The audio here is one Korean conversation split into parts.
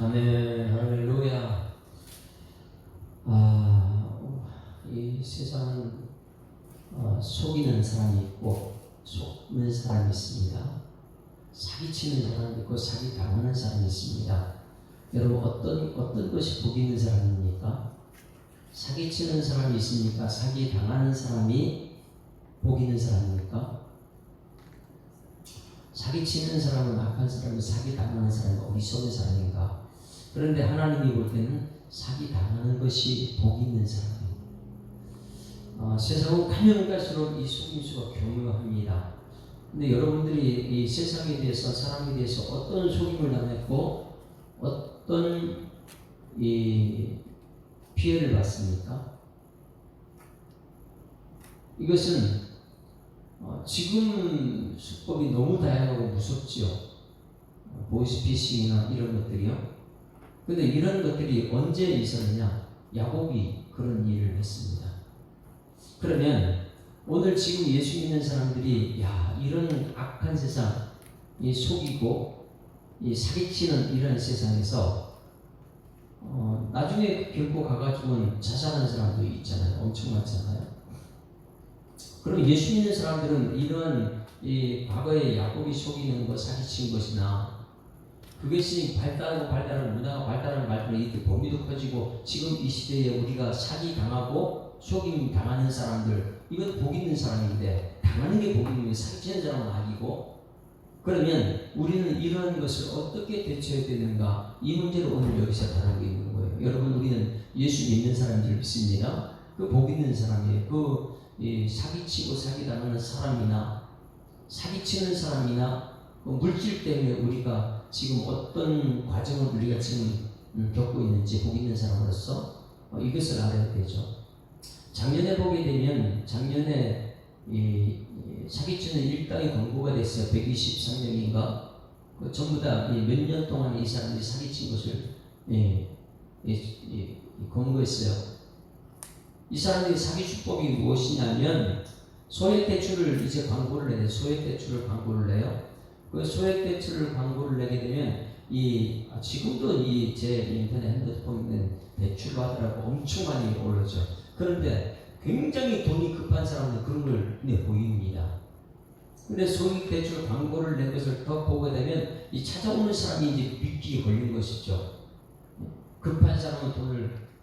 아멘. 할렐루야. 이 세상은 속이는 사람이 있고 속는 사람이 있습니다. 사기치는 사람이 있고 사기 당하는 사람이 있습니다. 여러분 어떤 것이 복 있는 사람입니까? 사기치는 사람이 있습니까? 사기 당하는 사람이 복 있는 사람입니까? 사기치는 사람은 악한 사람이, 사기 당하는 사람은 어리석은 사람인가? 그런데 하나님이 볼 때는 사기 당하는 것이 복 있는 사람입니다. 세상은 가면 갈수록 이 속임수가 교묘합니다. 근데 여러분들이 이 세상에 대해서, 사람에 대해서 어떤 속임을 당했고 어떤 이 피해를 받습니까? 이것은 지금 수법이 너무 다양하고 무섭지요. 보이스피싱이나 이런 것들이요. 근데 이런 것들이 언제 있었느냐? 야곱이 그런 일을 했습니다. 그러면 오늘 지금 예수 믿는 사람들이 이런 악한 세상, 이 속이고 이 사기치는 이런 세상에서 나중에 결코 가가지고는 자살하는 사람도 있잖아요. 엄청 많잖아요. 그럼 예수 믿는 사람들은 이런 이 과거의 야곱이 속이는 것, 사기친 것이나 그것이 발달하고 문화가 발달하는 이렇게 범위도 커지고 지금 이 시대에 우리가 사기 당하고 속임 당하는 사람들, 이건 복 있는 사람인데 당하는 게 복 있는 게 사기치는 사람은 악이고, 그러면 우리는 이런 것을 어떻게 대처해야 되는가? 이 문제를 오늘 여기서 다루고 있는 거예요. 여러분, 우리는 예수 믿는 사람들 믿습니다. 그 복 있는 사람이에요. 사기치고 사기당하는 사람이나 사기치는 사람이나 물질 때문에 우리가 지금 어떤 과정을 우리가 지금 겪고 있는지 복 있는 사람으로서 이것을 알아야 되죠. 작년에 보게 되면 작년에 사기치는 일당이 권고가 됐어요. 123명인가 전부 다 몇 년 동안 이 사람들이 사기친 것을 권고했어요. 이 사람들이 사기 수법이 무엇이냐면 소액대출을 이제 광고를 내요. 소액대출을 광고를 내요. 그 소액대출을 광고를 내게 되면 지금도 제 인터넷 핸드폰은 대출 받으라고 엄청 많이 오르죠. 그런데 굉장히 돈이 급한 사람은 그런 걸 보입니다. 근데 소액대출 광고를 낸 것을 더 보게 되면 이 찾아오는 사람이 이제 믿기에 걸린 것이죠. 급한 사람은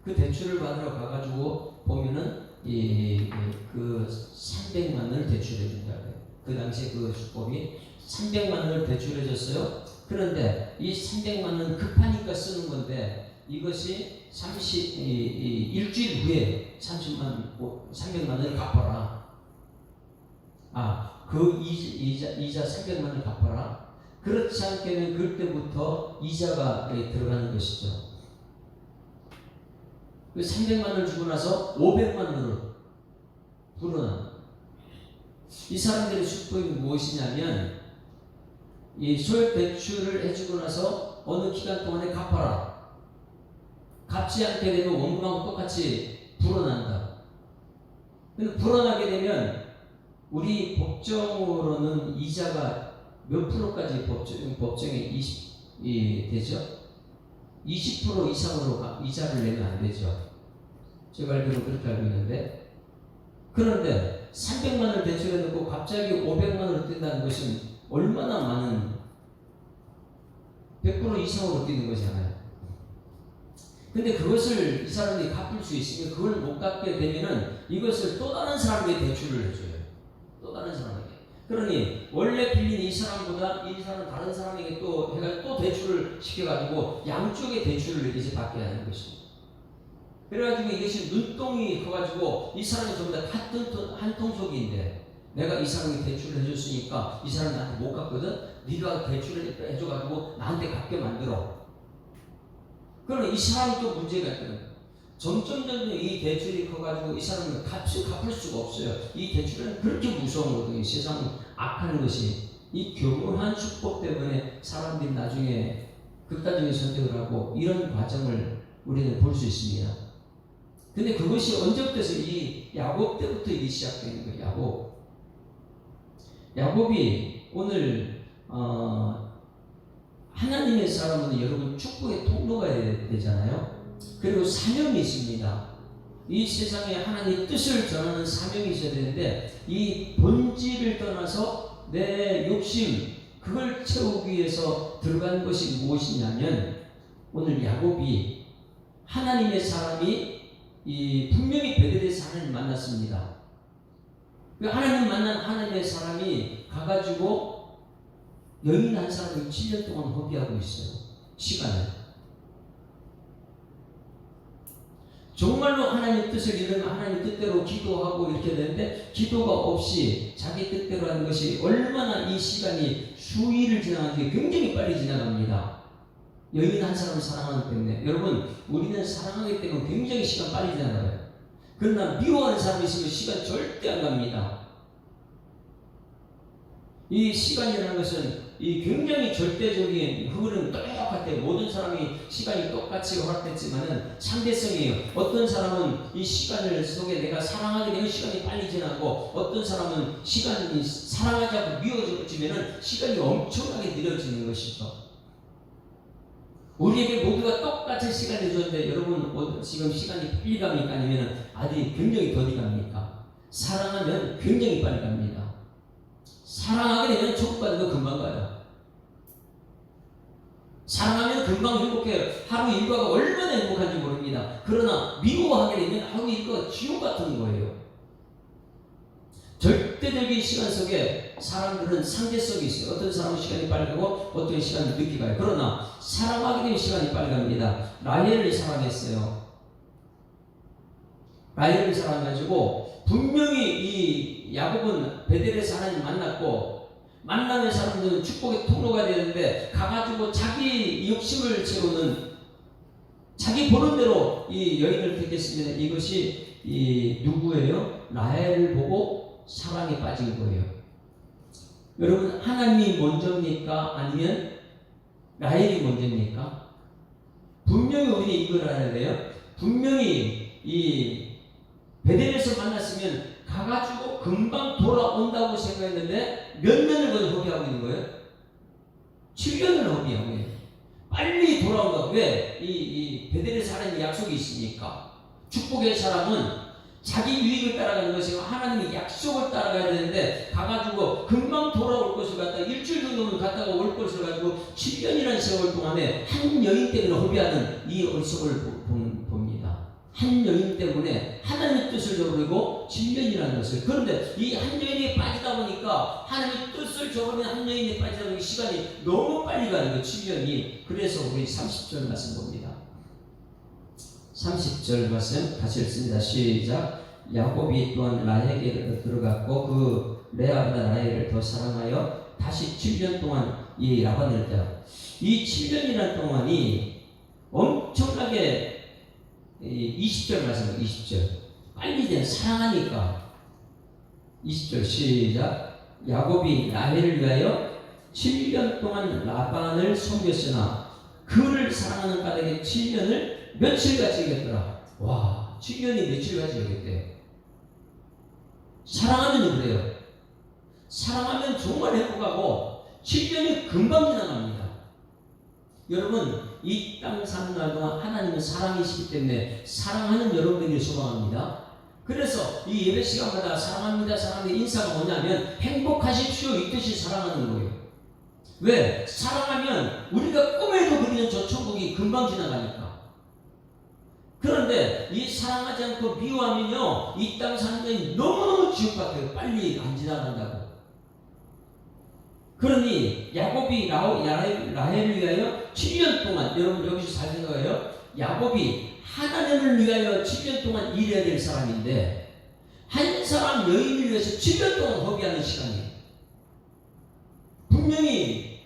그 대출을 받으러 가가지고 보면은 그 300만 원을 대출해 준다고요. 그 당시에 그 수법이 300만 원을 대출해 줬어요. 그런데 이 300만 원 급하니까 쓰는 건데 이것이 일주일 후에 300만 원을 갚아라. 그 이자 300만 원을 갚아라. 그렇지 않게 되면 그때부터 이자가 들어가는 것이죠. 그 300만 원을 주고 나서 500만 원으로 불어나. 이 사람들의 수법이 무엇이냐면 이 소액 대출을 해주고 나서 어느 기간 동안에 갚아라. 갚지 않게 되면 원금하고 똑같이 불어난다. 근데 불어나게 되면 우리 법정으로는 이자가 몇 프로까지 법정에 되죠? 20% 이상으로 이자를 내면 안 되죠. 제가 알기로 그렇게 알고 있는데, 그런데 300만 원을 대출해 놓고 갑자기 500만 원을 뛴다는 것은 얼마나 많은 100% 이상으로 뛰는 거잖아요. 근데 그것을 이 사람들이 갚을 수 있으면 그걸 못 갚게 되면은 이것을 또 다른 사람에게 대출을 해줘요. 또 다른 사람에게. 그러니 원래 빌린 이 사람보다 이 사람 다른 사람에게 또 해가지고 또 대출을 시켜가지고 양쪽에 대출을 이제 받게 하는 것입니다. 그래가지고 이것이 눈덩이 커가지고 이 사람이 전부 다 한 통속인데 내가 이 사람에게 대출을 해줬으니까 이 사람이 나한테 못 갚거든. 네가 대출을 해줘가지고 나한테 갚게 만들어. 그러면 이 사람이 또 문제가 있거든. 점점 이 대출이 커가지고 이 사람은 갚을 수가 없어요. 이 대출은 그렇게 무서운 거거든요. 세상은 악한 것이. 이 교묘한 수법 때문에 사람들이 나중에 극단적인 선택을 하고 이런 과정을 우리는 볼 수 있습니다. 근데 그것이 언제부터 이 야곱 때부터 일이 시작되는 거예요. 야곱이 오늘 하나님의 사람은 여러분 축복의 통로가 되잖아요. 그리고 사명이 있습니다. 이 세상에 하나님의 뜻을 전하는 사명이 있어야 되는데 이 본질을 떠나서 내 욕심 그걸 채우기 위해서 들어간 것이 무엇이냐면 오늘 야곱이 하나님의 사람이 분명히 베델에서 하나님 만났습니다. 하나님 만난 하나님의 사람이 가가지고 여인 한 사람을 7년 동안 허비하고 있어요. 시간을. 정말로 하나님의 뜻을 이루면 하나님의 뜻대로 기도하고 이렇게 되는데 기도가 없이 자기 뜻대로 하는 것이 얼마나 이 시간이 수일을 지나가는 게 굉장히 빨리 지나갑니다. 여인 한 사람을 사랑하기 때문에. 여러분 우리는 사랑하기 때문에 굉장히 시간 빨리 지나가요. 그러나 미워하는 사람이 있으면 시간 절대 안 갑니다. 이 시간이라는 것은 이 굉장히 절대적인 흐름 똑같아요. 모든 사람이 시간이 똑같이 허락됐지만은 상대성이에요. 어떤 사람은 이 시간을 속에 내가 사랑하게 되면 시간이 빨리 지나고 어떤 사람은 시간이 사랑하지 않고 미워지면은 시간이 엄청나게 느려지는 것이죠. 우리에게 모두가 똑같은 시간을 줬는데 여러분 지금 시간이 빨리 갑니까? 아니면 아직 굉장히 더디 갑니까? 사랑하면 굉장히 빨리 갑니다. 사랑하게 되면 천국 가는 거 금방 가요. 사랑하면 금방 행복해요. 하루 일과가 얼마나 행복한지 모릅니다. 그러나 미워하게 되면 하루 일과가 지옥 같은 거예요. 절대적인 시간 속에 사람들은 상대성이 있어요. 어떤 사람은 시간이 빨리 가고 어떤 시간은 늦게 가요. 그러나 사랑하게 되면 시간이 빨리 갑니다. 라헬을 사랑했어요. 라헬을 사랑해가지고 분명히 이 야곱은 베델에서 하나님 만났고 만나는 사람들은 축복의 통로가 되는데 가가지고 자기 욕심을 채우는 자기 보는 대로 이 여인을 택했습니다. 이것이 이 누구예요? 라헬을 보고 사랑에 빠진 거예요. 여러분 하나님이 먼저입니까? 아니면 라헬이 먼저입니까? 분명히 우리 이걸 알아야 돼요. 분명히 이 베델에서 만났으면 가가지고 금방 돌아온다고 생각했는데 몇 년을 거기서 허비하고 있는 거예요? 7년을 허비하고 있는 거예요. 빨리 돌아온다고. 왜? 이 베델에서 하나님의 약속이 있으니까. 축복의 사람은 자기 유익을 따라가는 것이고 하나님의 약속을 따라가야 되는데 가가지고 금방 돌아올 것을 갖다가 일주일 정도는 갔다가 올 것을 가지고 7년이라는 세월 동안에 한 여인 때문에 허비하는 이 어리석을 봅니다. 한 여인 때문에 하나님의 뜻을 저버리고 7년이라는 것을. 그런데 이 한 여인이 빠지다 보니까 하나님의 뜻을 저버리는 한 여인이 빠지다 보니까 시간이 너무 빨리 가는 거예요. 7년이. 그래서 우리 30절 말씀 봅니다. 30절 말씀 같이 읽습니다. 시작. 야곱이 또한 라헬에게 들어갔고 그 레아보다 라헬을 더 사랑하여 다시 7년 동안 이 라반을 떼어. 이 7년이라는 동안이 엄청나게 20절 말씀 20절 빨리 된 사랑하니까 20절 시작. 야곱이 라헬을 위하여 7년 동안 라반을 섬겼으나 그를 사랑하는 까닭에 7년을 며칠같이 여겼더라. 와, 7년이 며칠같이 여겼대요. 사랑하면 그래요. 사랑하면 정말 행복하고 7년이 금방 지나갑니다. 여러분 이 땅 사는 날 동안 하나님은 사랑이시기 때문에 사랑하는 여러분에게 소망합니다. 그래서 이 예배 시간마다 사랑합니다 사랑합니다 인사가 뭐냐면 행복하십시오 이 뜻이 사랑하는 거예요. 왜? 사랑하면 우리가 꿈에도 그리는 저 천국이 금방 지나가니까. 그런데 이 사랑하지 않고 미워하면요 이 땅 사는 게 너무너무 지옥 같아요. 빨리 안 지나간다고. 그러니 야곱이 라헬을 위하여 7년 동안, 여러분 여기서 잘 생각해요. 야곱이 하나님을 위하여 7년 동안 일해야 될 사람인데 한 사람 여인을 위해서 7년 동안 허비하는 시간이에요. 분명히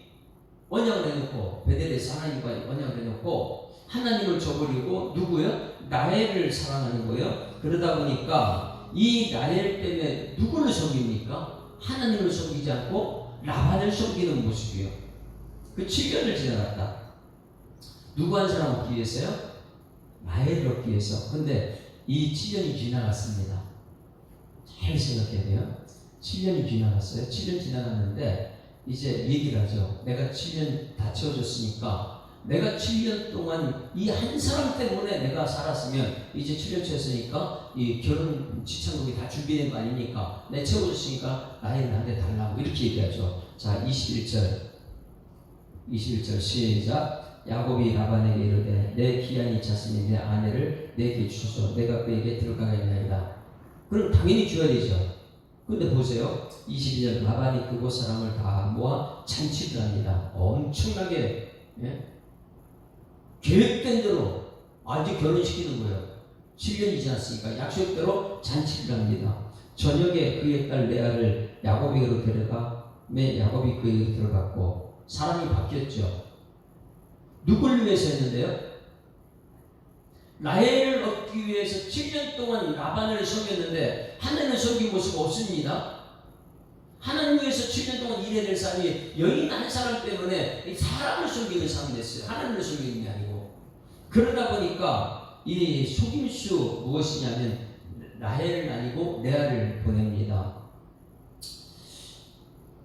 언약을 해놓고 베델에서 하나님과 언약을 해놓고 하나님을 저버리고 누구요? 라헬을 사랑하는 거예요. 그러다 보니까 이 라헬 때문에 누구를 섬깁니까? 하나님을 섬기지 않고 라반을 섬기는 모습이요. 그 7년을 지나갔다. 누구 한 사람 얻기 위해서요? 라헬을 얻기 위해서. 근데 이 7년이 지나갔습니다. 잘 생각해야 돼요. 7년이 지나갔어요. 7년 지나갔는데 이제 얘기를 하죠. 내가 7년 다 채워줬으니까 내가 7년 동안 이 한 사람 때문에 내가 살았으면 이제 7년 채웠으니까 이 결혼 지참금이 다 준비된 거 아닙니까? 내가 채워줬으니까 나의 나한테 달라고 이렇게 얘기하죠. 자, 21절 시작. 야곱이 라반에게 이르되 내 기한이 찼으니 내 아내를 내게 주소서 내가 그에게 들어가겠나이다. 그럼 당연히 줘야 되죠. 근데 보세요. 22절 라반이 그곳 사람을 다 모아 잔치를 합니다. 엄청나게 계획된 대로 아직 결혼시키는 거예요. 7년이 지났으니까 약속대로 잔치를 합니다. 저녁에 그의 딸 레아를 야곱에게로 데려가 야곱이 그에게 들어갔고 사람이 바뀌었죠. 누굴 위해서 했는데요? 라헬을 얻기 위해서 7년 동안 라반을 섬겼는데 하나님을 섬긴 모습 없습니다. 하나님 위해서 7년 동안 일해야 될 사람이 여인 한 사람 때문에 사람을 섬기는 사람이 됐어요. 하나님을 섬기는 게 아니고. 그러다 보니까 이 속임수 무엇이냐면 라헬은 아니고 레아를 보냅니다.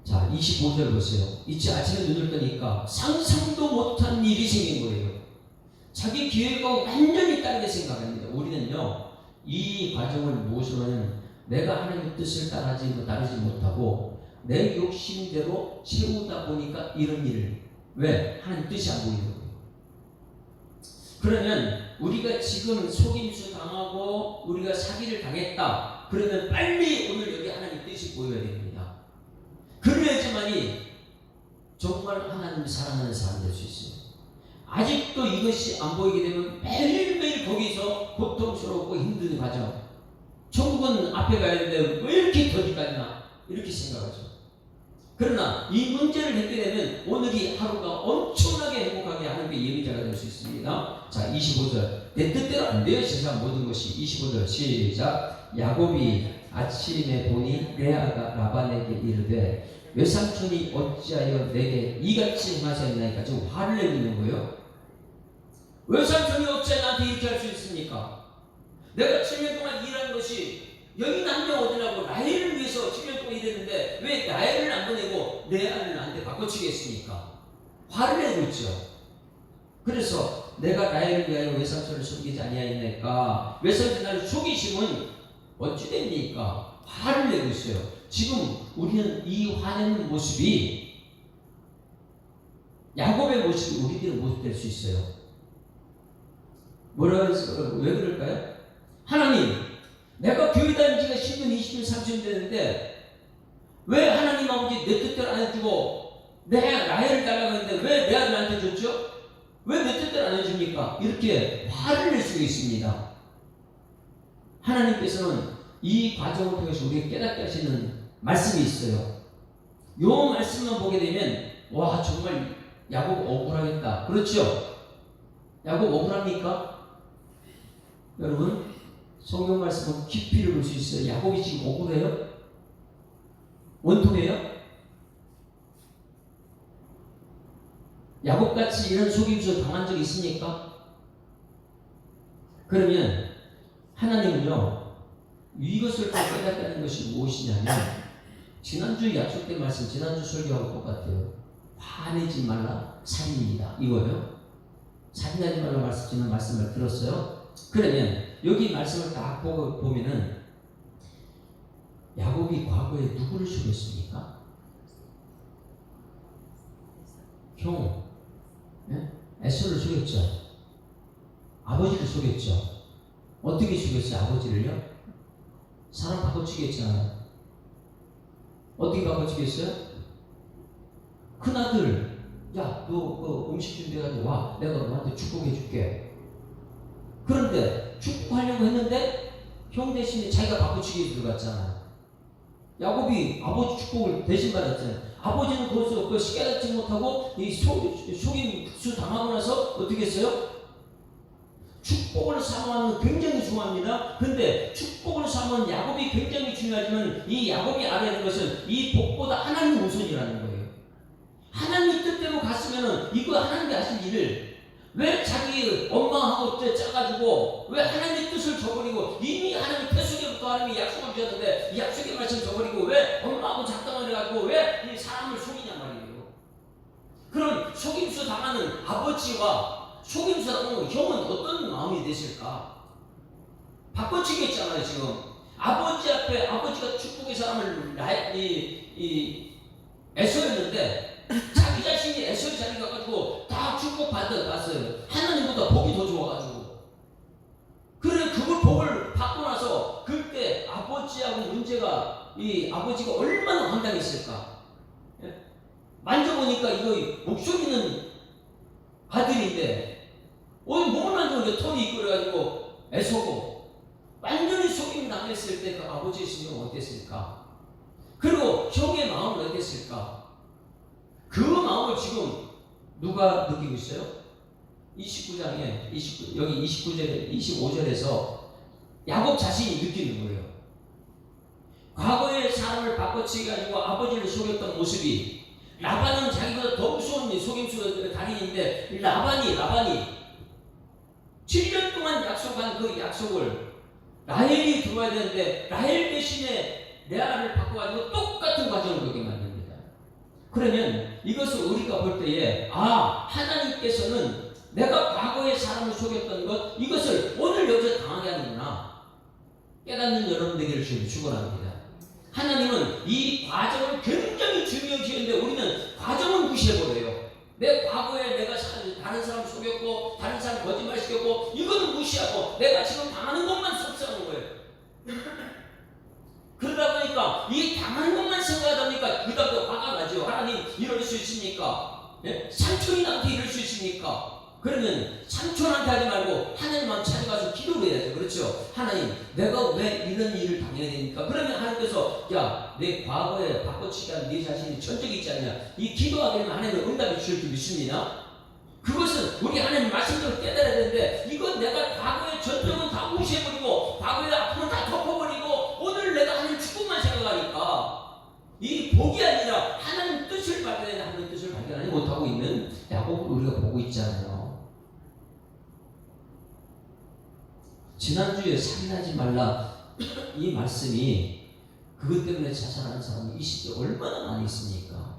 자, 25절 보세요. 이제 아침에 눈을 뜨니까 상상도 못한 일이 생긴 거예요. 자기 계획과 완전히 다르게 생각합니다. 우리는요, 이 과정을 무엇으로는 내가 하나님의 뜻을 따르지 못하고 내 욕심대로 채우다 보니까 이런 일을 왜? 하나님 뜻이 안 보이는 거예요. 그러면 우리가 지금 속임수 당하고 우리가 사기를 당했다. 그러면 빨리 오늘 여기 하나님 뜻이 보여야 됩니다. 그래야지만이 정말 하나님을 사랑하는 사람 될 수 있어요. 아직도 이것이 안 보이게 되면 매일매일 거기서 고통스럽고 힘든 과정. 천국은 앞에 가야 되는데 왜 이렇게 더디까지 나? 이렇게 생각하죠. 그러나 이 문제를 해결되면 오늘이 하루가 엄청나게 행복하게 하나님의 예비자가 될 수 있습니다. 자, 25절. 내 뜻대로 안 돼요. 세상 모든 것이. 25절 시작. 야곱이 아침에 보니 레아가 라반에게 이르되 외삼촌이 어찌하여 내게 이같이 행하셨나이까. 지금 화를 내고 있는 거예요. 외삼촌이 어찌하여 나한테 이렇게 할 수 있습니까? 내가 7년 동안 일한 것이 여인 한 명 얻으려고 라헬을 위해서 7년 동안 일했는데 왜 라헬을 안 보내고 레아를 나한테 바꿔치겠습니까? 화를 내고 있죠. 그래서 내가 라헬을 위하여 외삼촌을 속이지 아니하였나이까. 외삼촌 나를 속이심은 어찌 됩니까? 화를 내고 있어요. 지금 우리는 이 화내는 모습이 야곱의 모습이 우리들의 모습 될 수 있어요. 왜 그럴까요? 하나님, 내가 교회 다닌 지가 10년, 20년, 30년 되는데 왜 하나님 아버지 내 뜻대로 안 해주고 내 라헬을 달라고 했는데 왜 내 아들한테 줬죠? 왜 내 뜻대로 안 해줍니까? 이렇게 화를 낼 수가 있습니다. 하나님께서는 이 과정을 통해서 우리에게 깨닫게 하시는 말씀이 있어요. 이 말씀만 보게 되면 와, 정말 야곱 억울하겠다. 그렇죠? 야곱 억울합니까? 여러분, 성경 말씀은 깊이 읽을 수 있어요. 야곱이 지금 억울해요? 원통해요? 야곱같이 이런 속임수 당한 적 있습니까? 그러면 하나님은요, 이것을 깨닫다는 것이 무엇이냐면 지난주 약속된 말씀, 지난주 설교하고 똑같아요. 화내지 말라, 살인입니다. 이거요. 살인하지 말라 말씀하시는 말씀을 들었어요. 그러면 여기 말씀을 딱 보면은 야곱이 과거에 누구를 속였습니까? 형, 에서를 속였죠. 아버지를 속였죠. 어떻게 속였어요? 아버지를요? 사람 바꿔치기했잖아요. 어떻게 바꿔치기했어요? 큰아들, 야, 너 음식 준비해가지고 와. 내가 너한테 축복해줄게. 그런데 축복하려고 했는데 형 대신에 자기가 바꿔치기에 들어갔잖아요. 야곱이 아버지 축복을 대신 받았잖아요. 아버지는 거기서 그 깨닫지 못하고 이 속임수 당하고 나서 어떻게 했어요? 축복을 사모하는 굉장히 중요합니다. 근데 축복을 사모하는 야곱이 굉장히 중요하지만 이 야곱이 알아야 하는 것은 이 복보다 하나님 우선이라는 거예요. 하나님 뜻대로 갔으면은 이거 하나님이 하신 일을 왜 자기 엄마하고 짜가지고 왜 하나님의 뜻을 저버리고 이미 하나님 태수기부터 하나님이 약속을 주셨는데 이 약속의 말씀을 저버리고 왜 엄마하고 작당을 해가지고 왜 이 사람을 속이냔 말이에요. 그럼 속임수 당하는 아버지와 속임수 당하는 형은 어떤 마음이 되실까? 바꿔치겠잖아요. 지금 아버지 앞에 아버지가 축복의 사람을 애써였는데 자기 자신이 애써의 자리 가가지고 다 축복 받았어요. 하나님보다 복이 더 좋아가지고. 그래 그걸 복을 받고 나서 그때 아버지하고 문제가 이 아버지가 얼마나 황당했을까. 만져보니까 이거 목소리는 아들인데 뭘 만져보니까 털이 있고 그래가지고 애서고 완전히 속임 당했을 때 그 아버지의 심정은 어땠을까? 그리고 형의 마음은 어땠을까? 그 마음을 지금 누가 느끼고 있어요? 29장에 여기 29절 25절에서 야곱 자신이 느끼는 거예요. 과거의 사람을 바꿔치기 가지고 아버지를 속였던 모습이 라반은 자기보다 더 무서운 속임수 달인인데 라반이 7년 동안 약속한 그 약속을 라헬이 들어와야 되는데 라헬 대신에 레아를 바꿔가지고 똑같은 과정을 겪게 만듭니다. 그러면 이것을 우리가 볼 때에 하나님께서는 내가 과거의 사람을 속였던 것 이것을 오늘 여기서 당하게 하는구나 깨닫는 여러분 되기를 축원합니다. 하나님은 이 과정을 굉장히 중요시하는데 우리는 과정을 무시해버려요. 내 과거에 내가 다른 사람 속였고 다른 사람 거짓말시켰고 이거는 무시하고 내가 지금 당하는 것만 속상한 거예요. 그러다 보니까 이 당하는 것만 생각하다 보니까 그다음에 화가 나죠. 하나님 이럴 수 있습니까? 삼촌이한테 이럴 수 있습니까? 그러면 삼촌한테 하지 말고 하나님만 찾아가서 기도를 해야죠. 그렇죠? 하나님 내가 왜 이런 일을 당해야 됩니까? 그러면 하나님께서 내 과거에 바꿔치기 한 네 자신이 전적이 있지 않냐 이 기도하게 되면 하나님은 응답이 주실 줄 믿습니다. 그것은 우리 하나님 말씀대로 깨달아야 되는데 이건 내가 과거의 전적은 다 무시해버리고 과거의 아픔은 다 덮어버리고 오늘 내가 하나님 축복만 생각하니까 이 복이 아니라 하나님 뜻을 발견하는 하나님 뜻을 발견하지 못하고 있는 야곱을 우리가 보고 있잖아요. 지난주에 살인하지 말라 이 말씀이 그것 때문에 자살하는 사람이 이 시대에 얼마나 많이 있습니까?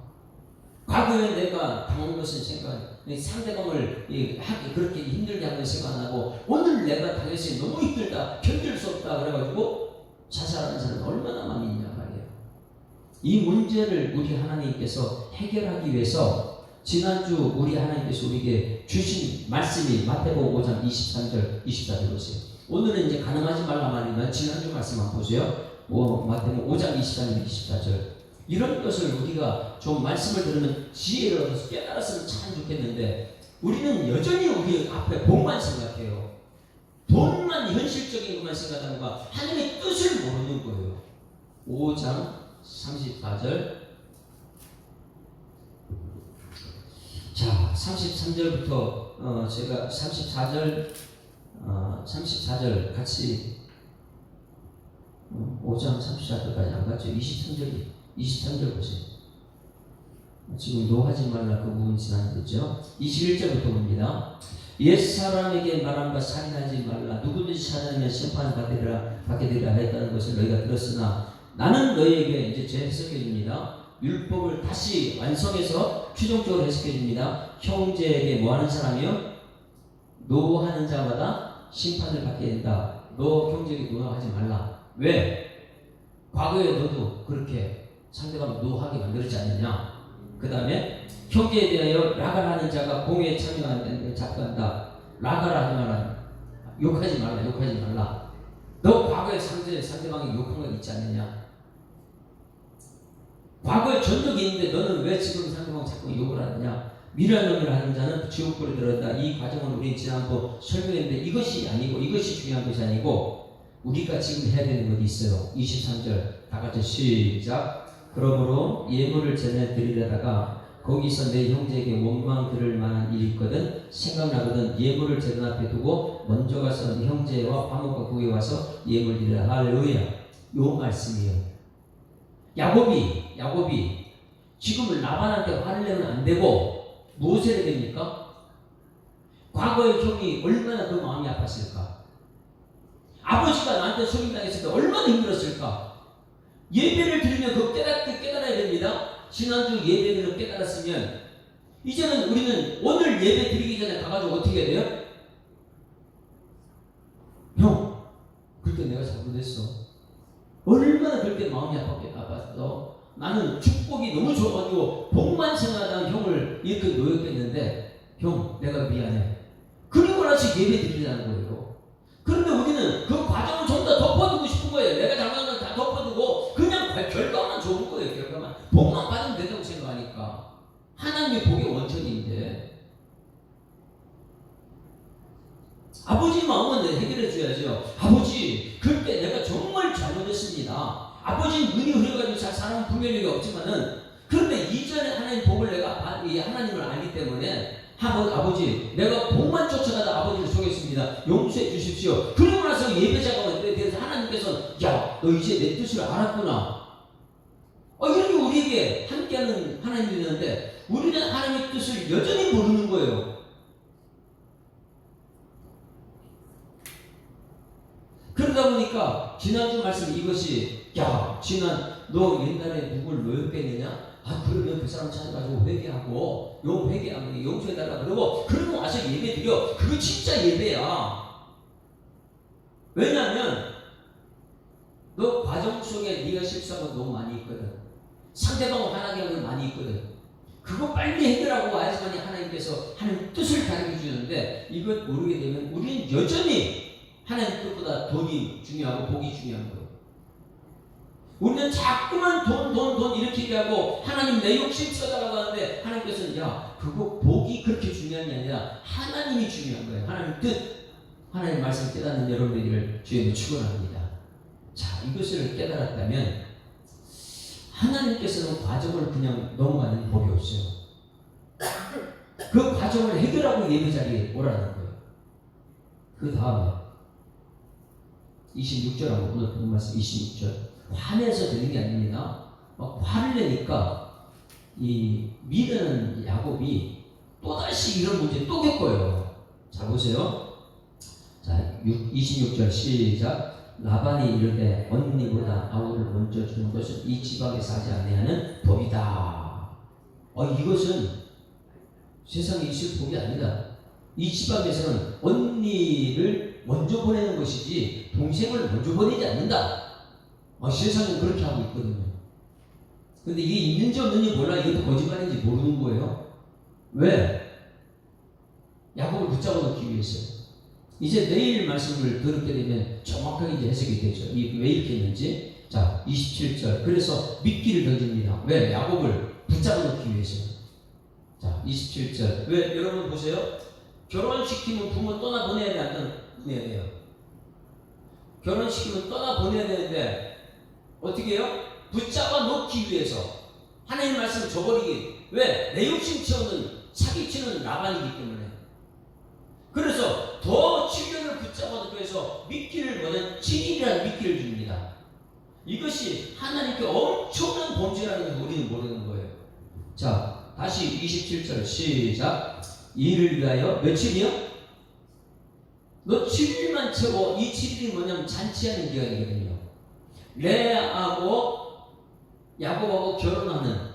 과거에 내가 당한 것은 생각 상대방을 하기 그렇게 힘들게 하는 생각 안 하고 오늘 내가 당했으니 너무 힘들다 견딜 수 없다 그래가지고 자살하는 사람이 얼마나 많이 있냐 말이에요. 이 문제를 우리 하나님께서 해결하기 위해서 지난주 우리 하나님께서 우리에게 주신 말씀이 마태복음 5장 23절 24절 보세요. 오늘은 이제 가능하지 말라 말이면 지난주 말씀 한번 보세요. 마태복음 5장 23절 24절 이런 것을 우리가 좀 말씀을 들으면 지혜를 얻어서 깨달았으면 참 좋겠는데 우리는 여전히 우리 앞에 복만 생각해요. 돈만 현실적인 것만 생각하는 거 하나님의 뜻을 모르는 거예요. 5장 34절 자 33절부터 제가 34절 같이 5장 34절까지 안 갔죠. 23절 보세요. 지금 노하지 말라 그 부분 지났죠. 21절부터 봅니다. 옛사람에게 말한 바 살인하지 말라 누구든지 살인하면 심판을 받게 되리라 하였다는 것을 너희가 들었으나 나는 너희에게 이제 재해석해 줍니다. 율법을 다시 완성해서 최종적으로 해석해 줍니다. 형제에게 뭐하는 사람이요? 노하는 자마다 심판을 받게 된다. 너 형제에게 노하지 말라. 왜? 과거에 너도 그렇게 상대방 노하게 만들지 않느냐. 그 다음에 형제에 대하여 라가라는 자가 공회에 참여하는 작가한다. 라가라 하지 마라. 욕하지 말라. 너 과거에 상대방이 욕한 건 있지 않느냐. 과거에 전적이 있는데 너는 왜 지금 상대방 자꾸 욕을 하느냐. 미련한 놈이라 하는 자는 지옥불에 들어간다. 이 과정은 우리 지난번 설명했는데 이것이 아니고 이것이 중요한 것이 아니고 우리가 지금 해야 되는 것이 있어요. 23절 다 같이 시작. 그러므로 예물을 전해 드리려다가 거기서 내 형제에게 원망 들을 만한 일이 있거든 생각나거든 예물을 제단 앞에 두고 먼저 가서 네 형제와 화목과 구에 와서 예물 드리라. 할렐루야. 요 말씀이에요. 야곱이 지금 라반한테 화를 내면 안 되고 무엇을 해야 됩니까? 과거의 형이 얼마나 그 마음이 아팠을까? 아버지가 나한테 속임당했을 때 얼마나 힘들었을까? 예배를 드리면 그거 깨달아야 됩니다. 지난주 예배를 깨달았으면 이제는 우리는 오늘 예배 드리기 전에 가가지고 어떻게 해야 돼요? 형, 그때 내가 잘못했어. 얼마나 그렇게 마음이 아팠어. 나는 축복이 너무 좋아가지고 복만 생각하다가 형을 이렇게 노역했는데 형, 내가 미안해. 그리고 나서 예배 드리자는 거예요. 그런데 우리는 그 과정을 좀 더 덮어두고 싶은 거예요. 내가 잘못한 건 다 덮어두고 그냥 결과만 좋은 거예요. 결과만. 복만 받으면 된다고 생각하니까. 하나님의 복의 원천인데 아버지 마음은 해결해 줘야죠. 아버지, 그때 내가 정말 잘못했습니다. 아버지는 눈이 흐려가지고 사람 분별력이 없지만은 그런데 이전에 하나님 복을 내가 하나님을 알기 때문에 아버지, 내가 복만 쫓아가다 아버지를 속였습니다. 용서해 주십시오. 그러고 나서 예배자가 대해서 하나님께서 야, 너 이제 내 뜻을 알았구나. 이렇게 우리에게 함께하는 하나님이 있는데 우리는 하나님의 뜻을 여전히 모르는 거예요. 그러다 보니까 지난주 말씀 이것이 야, 너 옛날에 누굴 노역했느냐? 그러면 그 사람 찾아가지고 회개하고 회개하면 용서해달라 그러고 와서 예배 드려. 그거 진짜 예배야. 왜냐하면 너 과정 속에 네가 실수한 건 너무 많이 있거든. 상대방을 화나게 하는 건 많이 있거든. 그거 빨리 해결하고 와야지만이 하나님께서 하나님 뜻을 가르쳐 주는데 이것 모르게 되면 우리는 여전히 하나님 뜻보다 돈이 중요하고 복이 중요한 거예요. 우리는 자꾸만 돈 이렇게 얘기하고 하나님 내 욕심 쳐달라고 하는데 하나님께서는 야, 그거 복이 그렇게 중요한 게 아니라 하나님이 중요한 거예요. 하나님 뜻, 하나님 말씀 깨닫는 여러분들을 주님을 축원합니다. 자, 이것을 깨달았다면 하나님께서는 과정을 그냥 넘어가는 법이 없어요. 그 과정을 해결하고 예배 자리에 오라는 거예요. 그 다음에 26절하고 오늘 본 말씀 26절. 화내서 되는 게 아닙니다. 막 화를 내니까 이 믿는 야곱이 또다시 이런 문제 또 겪어요. 자, 보세요. 자, 26절 시작. 라반이 이르되 언니보다 아우를 먼저 주는 것은 이 지방에 사지 아니하는 법이다. 이것은 세상에 있을 법이 아니다. 이 지방에서는 언니를 먼저 보내는 것이지 동생을 먼저 보내지 않는다. 세상은 그렇게 하고 있거든요. 근데 이게 있는지 없는지 몰라. 이것도 거짓말인지 모르는 거예요. 왜? 야곱을 붙잡아 놓기 위해서. 이제 내일 말씀을 들었게 되면 정확하게 이제 해석이 되죠. 왜 이렇게 했는지. 자, 27절. 그래서 미끼를 던집니다. 왜? 야곱을 붙잡아 놓기 위해서. 자, 27절. 왜? 여러분 보세요. 결혼시키면 부모 떠나보내야 돼, 안 떠나보내야 돼요? 결혼시키면 떠나보내야 되는데 어떻게 해요? 붙잡아 놓기 위해서 하나님 말씀을 저버리기. 왜? 내 욕심 채우는 사기치는 라반이기 때문에. 그래서 더 치료를 붙잡아 놓기 위해서 미끼를 뭐는 친일이라는 미끼를 줍니다. 이것이 하나님께 엄청난 범죄라는 걸 우리는 모르는 거예요. 자, 다시 27절 시작. 이를 위하여 며칠이요? 너 7일만 채워. 이 7일이 뭐냐면 잔치하는 기간이거든요. 레아하고 야곱하고 결혼하는.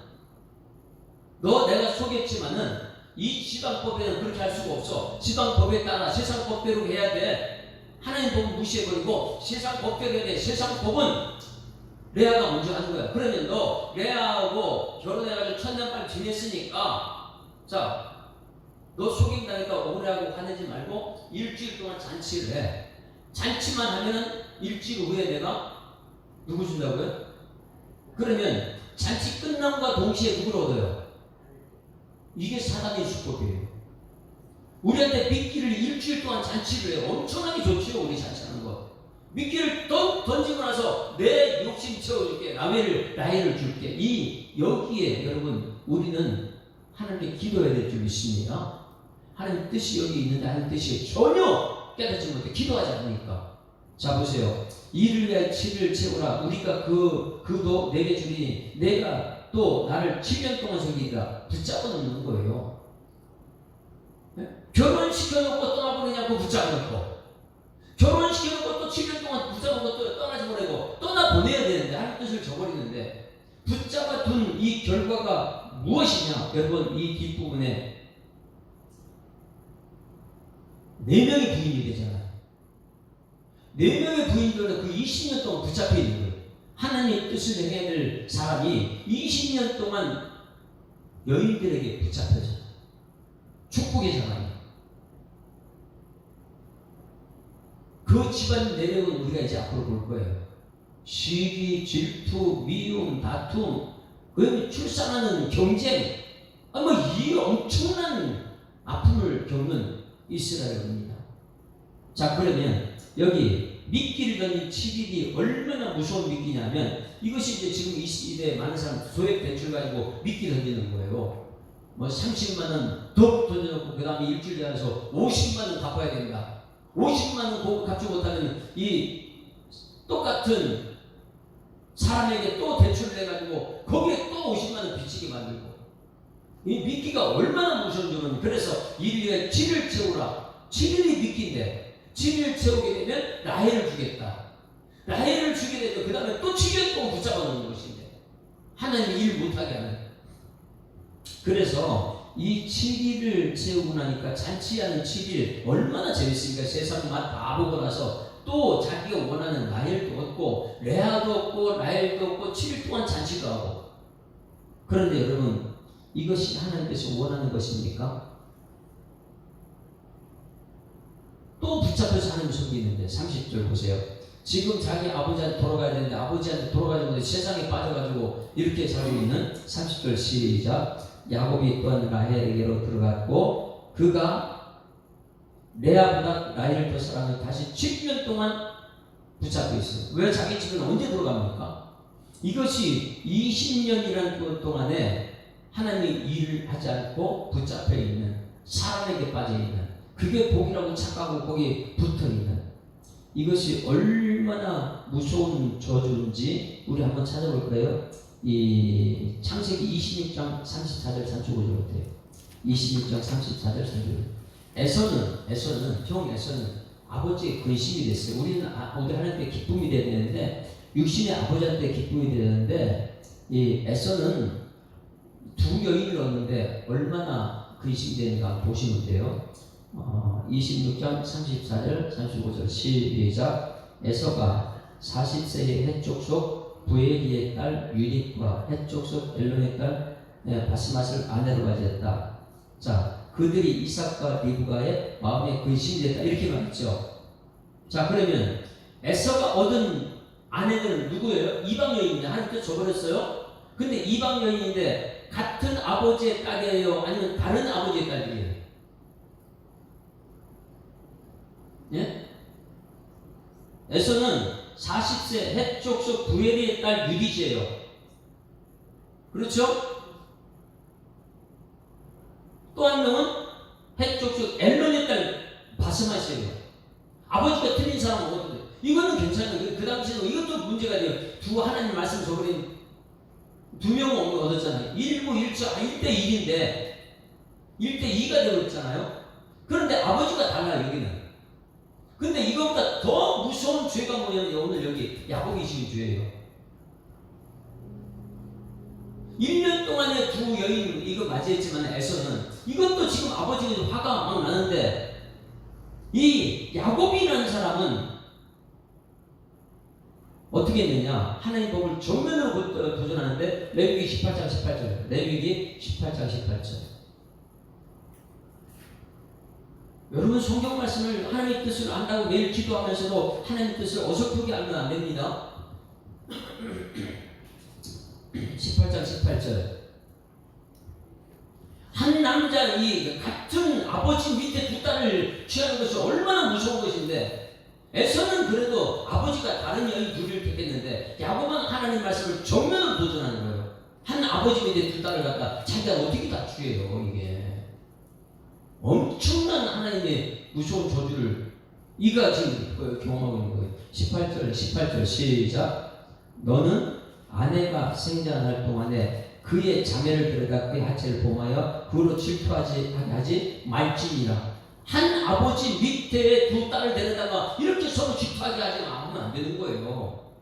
너 내가 속였지만은 이 지방법에는 그렇게 할 수가 없어. 지방법에 따라 세상 법대로 해야 돼. 하나님 법은 무시해버리고 세상 법대로 해야 돼. 세상 법은 레아가 먼저 하는 거야. 그러면 너 레아하고 결혼해가지고 천년만 지냈으니까 자, 너 속인다니까 억울해하고 화내지 말고 일주일 동안 잔치를 해. 잔치만 하면은 일주일 후에 내가 누구 준다고요? 그러면 잔치 끝남과 동시에 누구를 얻어요? 이게 사단의 수법이에요. 우리한테 미끼를 일주일 동안 잔치를 해요. 엄청나게 좋죠, 우리 잔치하는 거. 미끼를 던지고 나서 내 욕심 채워줄게. 라헬을 줄게. 여기에 여러분 우리는 하나님께 기도해야 될 줄 믿습니다. 하나님 뜻이 여기 있는데 하나님 뜻이 전혀 깨닫지 못해 기도하지 않으니까. 자, 보세요. 이를 위하여 7일 채우라. 우리가 그도 내게 주니 내가 또 나를 7년 동안 섬기리라. 붙잡아 놓는 거예요. 네? 결혼시켜놓고 떠나보내냐고 붙잡아 놓고, 결혼시켜놓고 또 7년 동안 붙잡아 놓고 떠나지 보내고, 떠나보내야 되는데 하나님 뜻을 저버리는데 붙잡아 둔 이 결과가 무엇이냐? 여러분, 이 뒷부분에 4명의 부인이 되잖아요. 4명의 부인들은 그 20년 동안 붙잡혀 있는 거예요. 하나님의 뜻을 행해야 될 사람이 20년 동안 여인들에게 붙잡혀잖아요. 축복의 사람이에요. 그 집안 내력은 우리가 이제 앞으로 볼 거예요. 시기, 질투, 미움, 다툼, 그 출산하는 경쟁, 이 엄청난 아픔을 겪는 이스라엘입니다. 자, 그러면 여기 미끼를 던진 7일이 얼마나 무서운 미끼냐면, 이것이 이제 지금 이 시대에 많은 사람 소액 대출 가지고 미끼 던지는 거예요. 30만원 더 던져놓고 그 다음에 일주일 지나서 50만원 갚아야 된다. 50만원 갚지 못하면 이 똑같은 사람에게 또 대출을 해가지고 거기에 또 50만원 빚지게 만들고, 이 미끼가 얼마나 무서운지는, 그래서 인류의 7일 채우라. 7일이 미끼인데 7일 채우게 되면 라헬을 주겠다. 라헬을 주게 되면 그 다음에 또 7일 동안 붙잡아 놓는 것인데 하나님이 일 못하게 하는. 그래서 이 7일을 채우고 나니까 잔치하는 7일 얼마나 재밌습니까? 세상 맛 다 보고 나서 또 자기가 원하는 라헬도 얻고 레아도 얻고 라헬도 얻고 7일 동안 잔치도 하고. 그런데 여러분, 이것이 하나님께서 원하는 것입니까? 또 붙잡혀서 하나님 섬기는데 30절 보세요. 지금 자기 아버지한테 돌아가야 되는데 아버지한테 돌아가지 못해 세상에 빠져가지고 이렇게 살고 있는 30절 시작. 야곱이 또한 라헬에게로 들어갔고 그가 레아보다 라헬을 더 사랑해 다시 7년 동안 붙잡혀 있어요. 왜 자기 집은 언제 들어갑니까? 이것이 20년이라는 그 동안에 하나님의 일을 하지 않고 붙잡혀 있는, 사람에게 빠져 있는, 그게 복이라고 착각하고 거기에 붙어 있는, 이것이 얼마나 무서운 저주인지 우리 한번 찾아볼까요? 이 창세기 26장 34절 35절 어때요? 26장 34절 35절. 에서는 아버지의 근심이 됐어요. 우리 하나님께 기쁨이 되어야 되는데, 육신의 아버지한테 기쁨이 되는데, 이 에서는 두 여인을 얻는데 얼마나 근심이 되는가 보시면 돼요. 26장 34절 35절 시작. 에서가 40세의 헷족속 부에리의 딸 유립과 헷족속 엘론의 딸 바스맛을 아내로 가졌다. 자, 그들이 이삭과 리브가의 마음에 근심이 됐다, 이렇게 말했죠. 자, 그러면 에서가 얻은 아내는 누구예요? 이방 여인인데 하나님께서 줘버렸어요. 근데 이방 여인인데 같은 아버지의 딸이에요? 아니면 다른 아버지의 딸이에요? 예? 에서는 40세 헷족속 부엘리의 딸 유디제예요. 그렇죠? 또 한 명은 헷족속 엘론의 딸 바스맛이에요. 아버지가 틀린 사람은 어떻게? 이거는 괜찮아요. 그 당시에는 이것도 문제가 돼요. 두 하나님 말씀 저버린 두 명은 얻었잖아요. 1무 1초 1대1인데 1대2가 되고 있잖아요. 그런데 아버지가 달라요, 여기는. 근데 이것보다 더 무서운 죄가 뭐냐면 오늘 여기 야곱이 지은 죄예요. 1년 동안에 두 여인 이거 맞이했지만 에서는 이것도 지금 아버지는 화가 막 나는데, 이 야곱이라는 사람은 어떻게 했느냐? 하나님 법을 정면으로 도전하는데 레위기 18장 18절. 레위기 18장 18절. 여러분, 성경 말씀을 하나님의 뜻을 안다고 매일 기도하면서도 하나님의 뜻을 어설프게 알면 안 됩니다. 18장 18절. 한 남자 이 같은 아버지 밑에 두 딸을 취하는 것이 얼마나 무서운 것인데, 에서는 그래도 아버지가 다른 여인 둘을 택했는데 야곱은 하나님 말씀을 정면으로 도전하는 거예요. 한 아버지 밑에 두 딸을 갖다 자기가 어떻게 다 취해요. 이게 엄청난 하나님의 무서운 저주를 이가 지금 경험하고 있는 거예요. 18절 시작. 너는 아내가 생자날 동안에 그의 자매를 들여다 그의 하체를 범하여 그로 질투하지 말지니라. 한 아버지 밑에 두 딸을 데려다가 이렇게 서로 질투하게 하지 않으면 안 되는 거예요.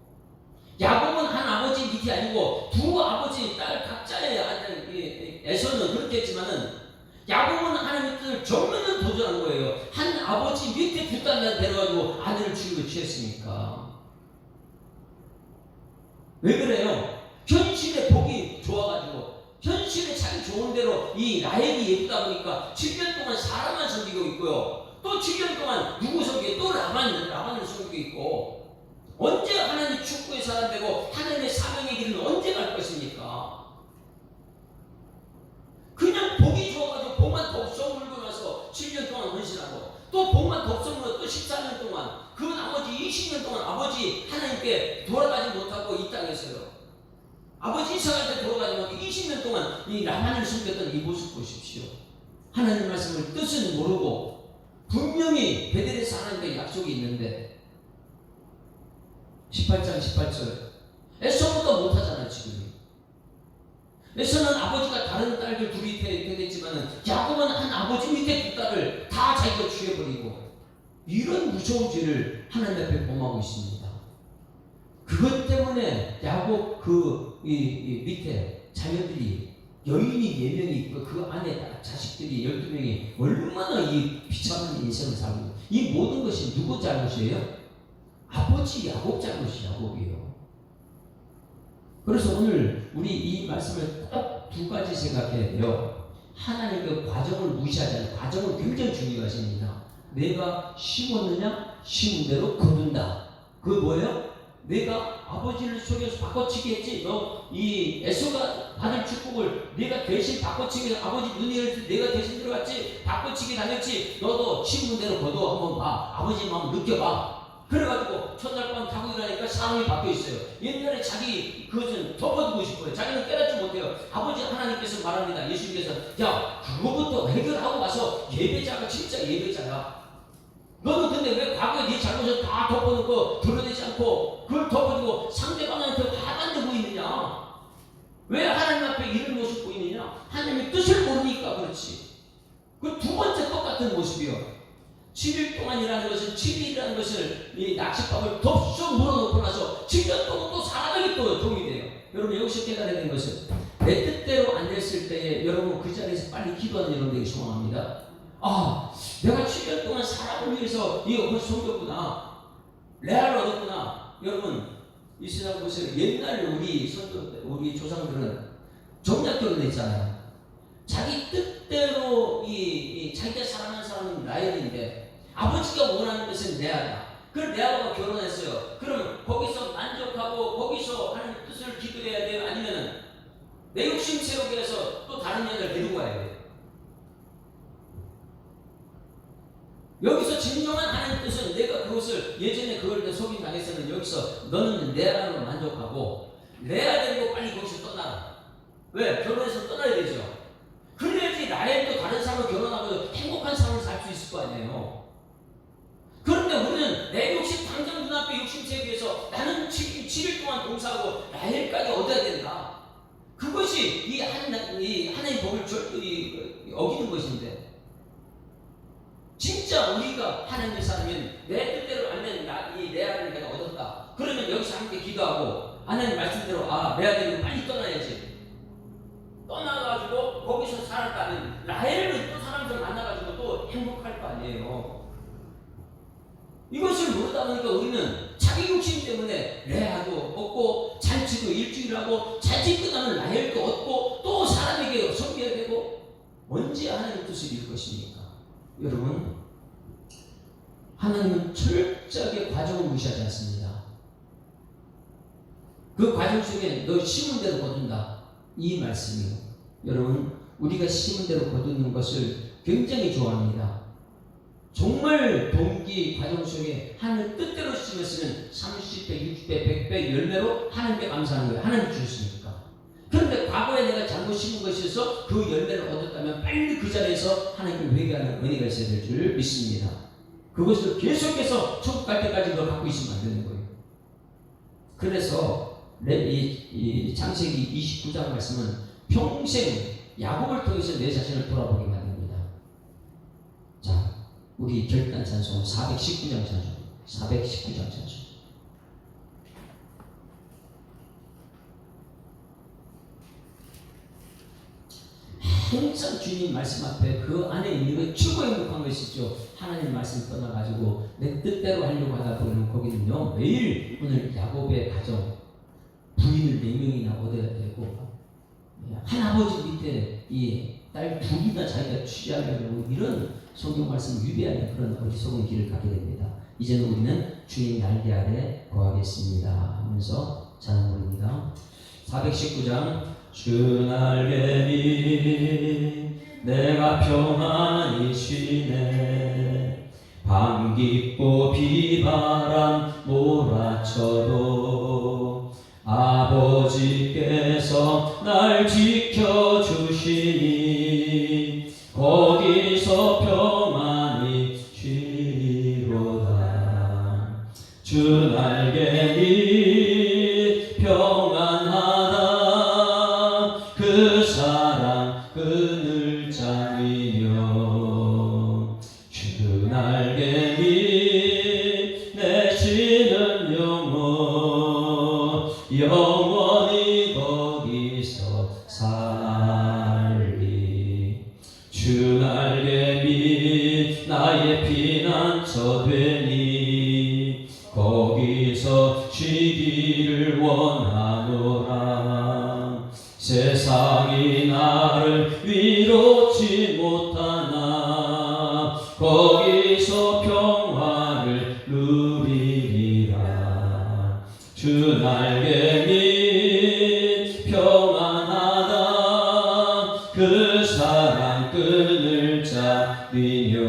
야곱은 한 아버지 밑이 아니고 두 아버지 딸 각자의 아들 에서는 그렇게 했지만은 야곱은 하나님의 뜻을 정면으로 도전한 거예요. 한 아버지 밑에 두 딸을 데려가지고 아들을 죽이고 취했으니까. 왜 그래요? 현실에 복이 좋아가지고 현실에 자기 좋은 대로 이 라헬이 예쁘다 보니까 7년 동안 사람만 섬기고 있고요. 또 7년 동안 누구 섬기고 또 라반을 섬기고 있고, 언제 하나님 축복의 사람 되고 하나님의 사명의 길은 언제 갈 것입니까? 그냥 복이 좋아가지고 복만 덥석 물고 나서 7년 동안 헌신하고 또 복만 덥석 물고 또 14년 동안 그 나머지 20년 동안 아버지 하나님께 돌아가지 못하고 이 땅에서요. 아버지 이삭한테 돌아가지 못하고 20년 동안 이 라반을 섬겼던 이 모습 보십시오. 하나님 말씀을 뜻은 모르고 분명히 베델에서 하나님과 약속이 있는데 18장 18절 에서보다 못하잖아요. 지금 에서는 아버지가 다른 딸들 둘이 됐지만은 야곱은 한 아버지 밑에 두 딸을 다 자기가 취해버리고 이런 무서운 죄를 하나님 앞에 범하고 있습니다. 그것 때문에 야곱 이 밑에 자녀들이 여인이 4명이 있고 그 안에 자식들이 12명이 얼마나 이 비참한 인생을 살고 있는, 이 모든 것이 누구 잘못이에요? 아버지 야곱 잘못이 야곱이에요. 그래서 오늘 우리 이 말씀을 꼭 2가지 생각해야 돼요. 하나님 그 과정을 무시하지 않아요. 과정은 굉장히 중요하십니다. 내가 심었느냐? 심은 대로 거둔다. 그거 뭐예요? 내가 아버지를 속여서 바꿔치기 했지. 너 이 에서가 받을 축복을 내가 대신 바꿔치기, 아버지 눈이 열릴 때 내가 대신 들어갔지. 바꿔치기 당했지. 너도 심은 대로 거둬. 한번 봐. 아버지 마음 느껴봐. 그래가지고 첫날 밤 자고 일어나니까 상황이 바뀌어 있어요. 옛날에 자기 그것은 덮어두고 싶어요. 자기는 깨닫지 못해요. 아버지 하나님께서 말합니다. 예수님께서 야 그거부터 해결하고 와서 예배자가 진짜 예배자야. 너는 근데 왜 과거에 네 잘못을 다 덮어놓고 드러내지 않고 그걸 덮어두고 상대방한테 화만 내고 있느냐? 왜 하나님 앞에 이런 모습 보이느냐? 하나님의 뜻을 모르니까 그렇지. 그 2번째 똑같은 모습이요. 7일 동안이라는 것은 7일이라는 것을 이 낚싯밥을 덥석 물어놓고 나서 7년 동안 또 사람에게 또 종이 돼요. 여러분 여기서 깨달아야 되는 것은 내 뜻대로 안 됐을 때에 여러분 그 자리에서 빨리 기도하는 여러분에게 소망합니다. 아, 내가 7년 동안 사람을 위해서 이것을 섬겼구나. 레알을 얻었구나. 여러분 이 세상 보세요. 옛날 우리 조상들은 정략 결혼했잖아요. 자기 뜻대로 자기가 사랑하는 사람은 라헬인데 아버지가 원하는 것은 레아다. 그럼 레아가 결혼했어요. 그럼 거기서 만족하고 거기서 하나님 뜻을 기도해야 돼요? 아니면은 내 욕심 채우기 위해서 또 다른 여자를 데리고 가야 돼요? 여기서 진정한 하나님 뜻은 내가 그것을 예전에 그걸 속임 당했으면 여기서 너는 레아로 만족하고 레아 데리고 빨리 거기서 떠나라. 왜? 결혼해서 떠나야 되죠. 그래야지 라헬도 다른 사람을 결혼하고 행복한 삶을 살 수 있을 거 아니에요. 그런데 우리는 내 욕심 당장 눈앞에 욕심 채우기 위해서 나는 7일 동안 봉사하고 라헬까지 얻어야 된다. 그것이 이 하나님 법을 어기는 것인데, 진짜 우리가 하나님의 사람이면 내 뜻대로 안 된 이 레아를 내가 얻었다. 그러면 여기서 함께 기도하고 하나님 말씀대로 레아 데리고 빨리 떠나야지. 떠나가지고 거기서 살았다면 라헬은 또 사람들 만나가지고 또 행복할 거 아니에요. 이것을 모르다 보니까 우리는 자기 욕심 때문에 레아도 얻고 잔치도 일주일하고 잔치 끝나면 라헬도 얻고 또 사람에게 섬겨야 되고, 언제 하나님 뜻을 이룰 것입니까? 여러분, 하나님은 철저하게 과정을 무시하지 않습니다. 그 과정 속에 너 심은 대로 거둔다. 이 말씀이요. 여러분, 우리가 심은 대로 거두는 것을 굉장히 좋아합니다. 정말 동기 과정 속에 하나님 뜻대로 심었으면 30배, 60배, 100배 열매로 하나님께 감사하는 거예요. 하나님 주셨으니까. 그런데 과거에 내가 잘못 심은 것이 있어 그 열매를 얻었다면 빨리 그 자리에서 하나님께 회개하는 은혜가 있어야 될 줄 믿습니다. 그것을 계속해서 천국 갈 때까지 너 갖고 있으면 안 되는 거예요. 그래서 이 창세기 29장 말씀은 평생 야곱을 통해서 내 자신을 돌아보게 만듭니다. 자, 우리 결단 찬송 419장 찬송, 419장 찬송. 항상 주님 말씀 앞에 그 안에 있는 게 최고 행복한 것이죠. 하나님 말씀 떠나가지고 내 뜻대로 하려고 하다 보면 거기는요 매일 오늘 야곱의 가정 부인을 4명이나 얻어야 되고 한 아버지 밑에 이 딸 2이나 자기가 취하려고 이런 성경 말씀을 위배하는 그런 어리석은 길을 가게 됩니다. 이제는 우리는 주님 날개 아래 거하겠습니다 하면서 찬양 부릅니다. 419장 주 날개 위 내가 평안히 쉬네 밤 깊고 비바람 몰아쳐도 아버지께서 날 지켜주시니 거기서 평안히 쉬리로다. 주 날개 밑 평안하다 그 사랑 그늘 잠이며 주 날개 밑 내 쉬는 영혼 영원히 거기서 살리. 주 날개 밑 나의 피난처 되니 거기서 쉬기를 원하노라. 세상이 나를 위로치 못하나 거기서 평화를 누리리라. 주 날개 밑 평안하다 그 사랑 끈을 잡으며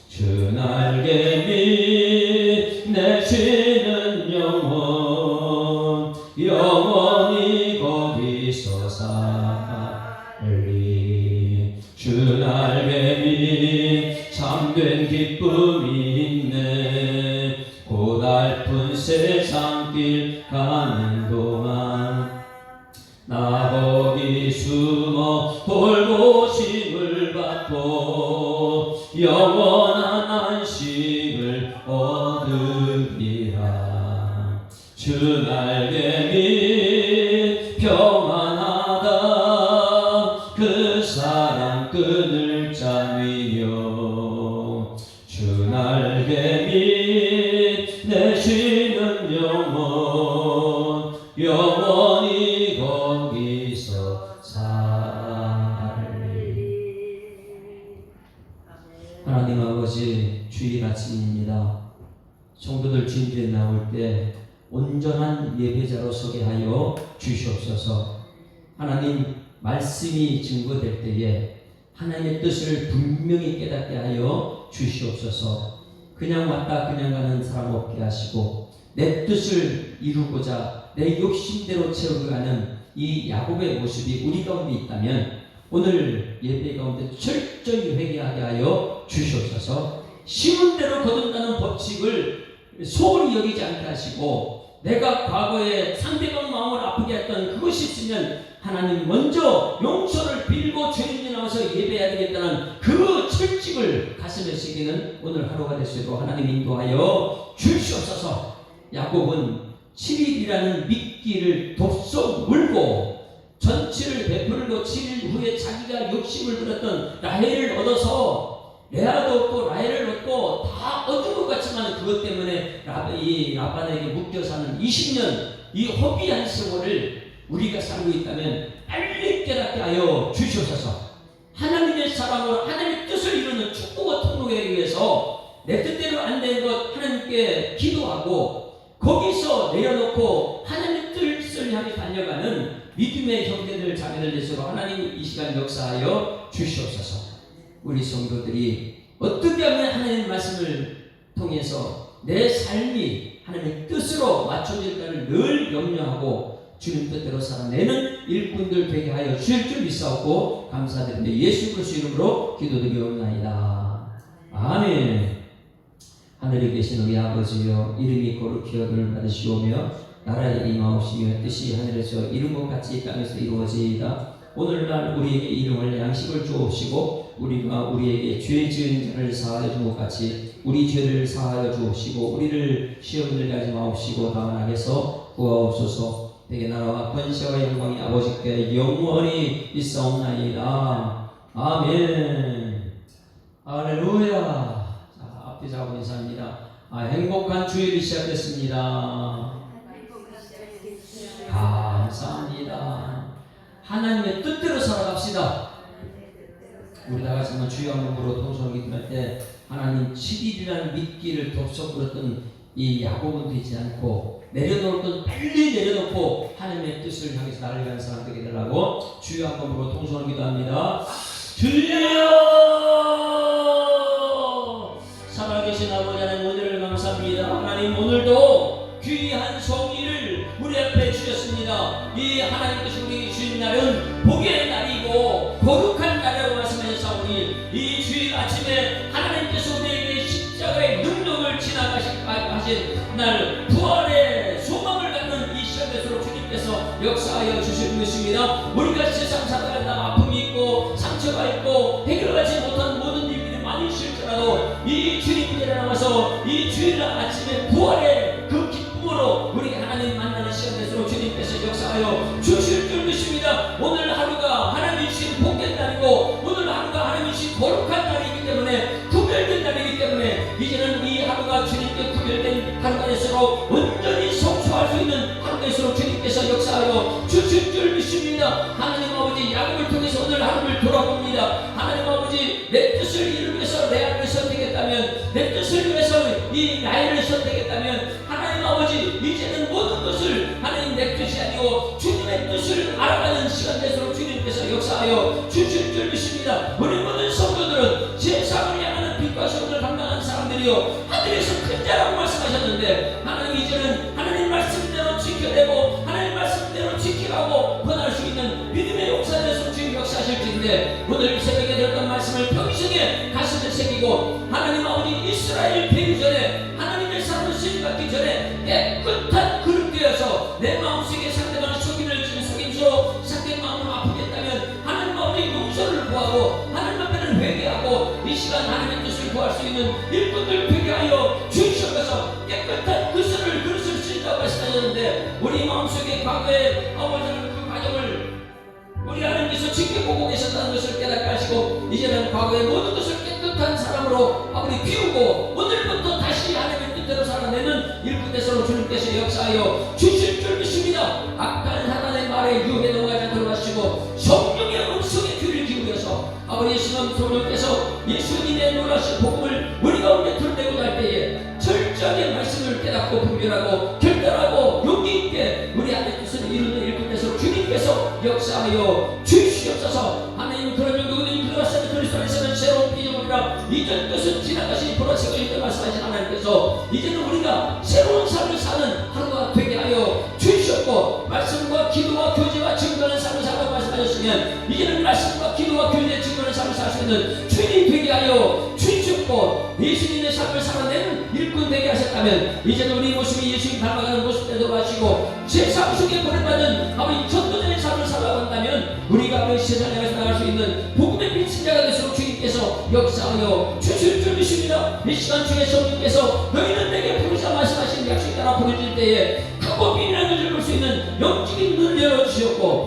주 날개 밑 내 쉬는 영혼 영원히 거기서 살리. 주 날개 밑 참된 기쁨이 있네 고달픈 세상길 가는 동안 나 거기 숨어 돌보심을 받고 영원한 안식을 얻으리라. 주 날개 밑 평안하다 그 사랑 끈을 잠이며 주 날개 밑 내 쉬는 영혼 영원히 거기서 살리. 하나님 아버지 주일 아침입니다. 성도들 주님께 나올 때 온전한 예배자로 서게 하여 주시옵소서. 하나님 말씀이 증거될 때에 하나님의 뜻을 분명히 깨닫게 하여 주시옵소서. 그냥 왔다 그냥 가는 사람 없게 하시고 내 뜻을 이루고자 내 욕심대로 채우려는 이 야곱의 모습이 우리 가운데 있다면 오늘 예배 가운데 철저히 회개하게 하여 주시옵소서. 쉬운 대로 거둔다는 법칙을 소홀히 여기지 않게 하시고 내가 과거에 상대방 마음을 아프게 했던 그것이 있으면 하나님 먼저 용서를 빌고 주님께 나와서 예배해야 되겠다는 그 철칙을 가슴에 새기는 오늘 하루가 될 수 있도록 하나님 인도하여 주시옵소서. 야곱은 7일이라는 미끼를 덥석 물고 전치를 베풀고 7일 후에 자기가 욕심을 부렸던 라헬을 얻어서 레아도 얻고 라헬을 얻고 다 얻은 것 같지만 그것 때문에 이 라반에게 묶여 사는 20년 이 허비한 세월을 우리가 살고 있다면 빨리 깨닫게 하여 주시옵소서. 하나님의 사랑으로 하나님의 뜻을 이루는 축복과 통로에 위해서 내 뜻대로 안 된 것 하나님께 기도하고 거기서 내려놓고 하나님의 뜻을 향해 달려가는 믿음의 형제들 자매들 되시고 하나님 이 시간 역사하여 주시옵소서. 우리 성도들이 어떻게 하면 하나님의 말씀을 통해서 내 삶이 하나님의 뜻으로 맞춰질까를 늘 염려하고 주님 뜻대로 살아내는 일꾼들 되게 하여 주실 줄 믿사옵고 감사드립니다. 예수 그리스도 이름으로 기도드리옵나이다. 아멘. 하늘에 계신 우리 아버지여 이름이 거룩히 여김을 받으시오며 나라에 임하옵시며 뜻이 하늘에서 이룬 것 같이 땅에서 이루어지이다. 오늘날 우리에게 일용할 양식을 주옵시고 우리가 우리에게 죄 지은 자를 사하여 준 것 같이 우리 죄를 사하여 주옵시고 우리를 시험에 들게 하지 마옵시고 다만 악에서 구하옵소서. 되게 나라와 권세와 영광이 아버지께 영원히 있사옵나이다. 아멘. 할렐루야. 자, 앞뒤 잡고 인사합니다. 행복한 주일이 시작됐습니다. 감사합니다. 하나님의 뜻대로 살아갑시다. 우리 다 같이 한번 주여 한번 부르고 통성을 기도할 때 하나님 7일이라는 믿기를 덥석거렸던 이 야곱은 되지 않고 내려놓을 건 빨리 내려놓고 하나님의 뜻을 향해서 날아가는 사람 되게 되라고 주여 한번 부르고 통성을 기도합니다. 주여! 살아계신 아버지 하나님 은혜를 감사합니다. 하나님 오늘도 귀한 성의를 우리 앞에 주셨습니다. 이 하나님께서 우리에게 주신 날은 복의 날이고 거룩한 날이라고 말씀하셨사오니 이 주일 아침에 하나님께서 우리에게 십자가의 능력을 지나가신 날 부활의 소망을 갖는 이 시간 되도록 주님께서 역사하여 주실 것입니다. 우리가 세상 살아가다 아픔이 있고 상처가 있고 해결하지 못한 모든 일들이 많이 있을지라도 이 주님께 나와서 이 주일 아침에 부활의 그 기쁨으로 우리 하나님 만나는 시간 되도록 주님께서 역사하여 주실 줄 믿습니다. 오늘 하루가 하나님 주신 복된 날이고 오늘 하루가 하나님 주신 거룩한 날이기 때문에 구별된 날이기 때문에 이제는 이 하루가 주님께 구별된 하루가 될수록 온전히 성취할 수 있는 하루가 될수록 주님께서 역사하여 주실 줄 믿습니다. 하나님 아버지 야곱을 통해서 오늘 하루를 돌아봅니다. 하나님 아버지 내 뜻을 이루기 위해서 내 아들을 선택했다면 내 뜻을 위해서 이 나이를 선택했다면 하나님 아버지 이제는 모든 것을 하나님 내 뜻이 아니고 주님의 뜻을 알아가는 시간 되도록 주님께서 역사하여 주실 줄 믿습니다. 우리 모든 성도들은 세상을 향하는 빛과 소금을 감당한 사람들이요 하늘에서 큰 자라고 말씀하셨는데 하나님 이제는 하나님 말씀대로 지켜내고 하나님 말씀대로 지켜가고 권할 수 있는 믿음의 역사에서 주님 역사하실 텐데 오늘 이 새벽에 들었던 말씀을 평생에 가슴에 새기고 하나님 아버지 이스라엘 되기 전에 하나님의 사랑을 받기 전에 깨끗한 그릇 되어서 내 마음속에 상대방의 속임을 주는 속임수로 상대의 마음을 아프게 했다면 하나님 아버지 용서를 구하고 하나님 앞에는 회개하고 이 시간 하나님의 뜻을 구할 수 있는 일꾼들 되게 하여 주시옵소서. 깨끗한 그릇을 쓰신다고 말씀하셨는데 우리 마음속에 과거의 아버지는 그 과정을 우리 하나님께서 지켜보고 계셨다는 것을 깨닫게 하시고 이제는 과거의 모든 것을 깨끗한 사람으로 아버지 비우고 오늘부터 다시 하나님의 뜻대로 살아내는 일꾼 되도록 주님께서 역사하여 주실 줄 믿습니다. 악한 사단의 말에 유혹에 넘어가지 않도록 하시고 성령의 음성에 귀를 기울여서 아버지 예수님 성령께서 예수님의 놀라신 복음을 우리 가운데 드러내고자 할 때에 철저하게 말씀을 깨닫고 분별하고 결단하고 용기 있게 우리 하나님의 뜻을 이루는 일꾼 되도록 주님께서 역사하여 주시옵소서. 하나님 그런 정도는 그리스도 그리스도 안에서는 새로운 피조물이라 이전 것은 지나가신 보라색을 이때 말씀하신 하나님께서 이제는 우리가 새로운 삶을 사는 하루가 되게 하여 주시옵고 말씀과 기도와 교제와 증거하는 삶을 살라고 말씀하셨으면 이제는 말씀과 기도와 교제 증거하는 삶을 살 수 있는 주님 되게 하여 주시옵고 예수님의 삶을 살아내는 일꾼 되게 하셨다면 이제는 우리 모습이 예수님 닮아가는 모습 되도록 하시고 세상 속에 보내받은 아버지 전도자의 삶을 살아간다면 우리가 그 세상에 나갈 수 있는 복음의 빛인 자가 될수록 주님께서 역사하여 주실 줄 믿습니다. 이 시간 중에 성령께서 너희는 내게 부르자 말씀하신 약속에 따라 부르실 때에 크고 비밀한 것을 볼 수 있는 영적인 눈을 열어주셨고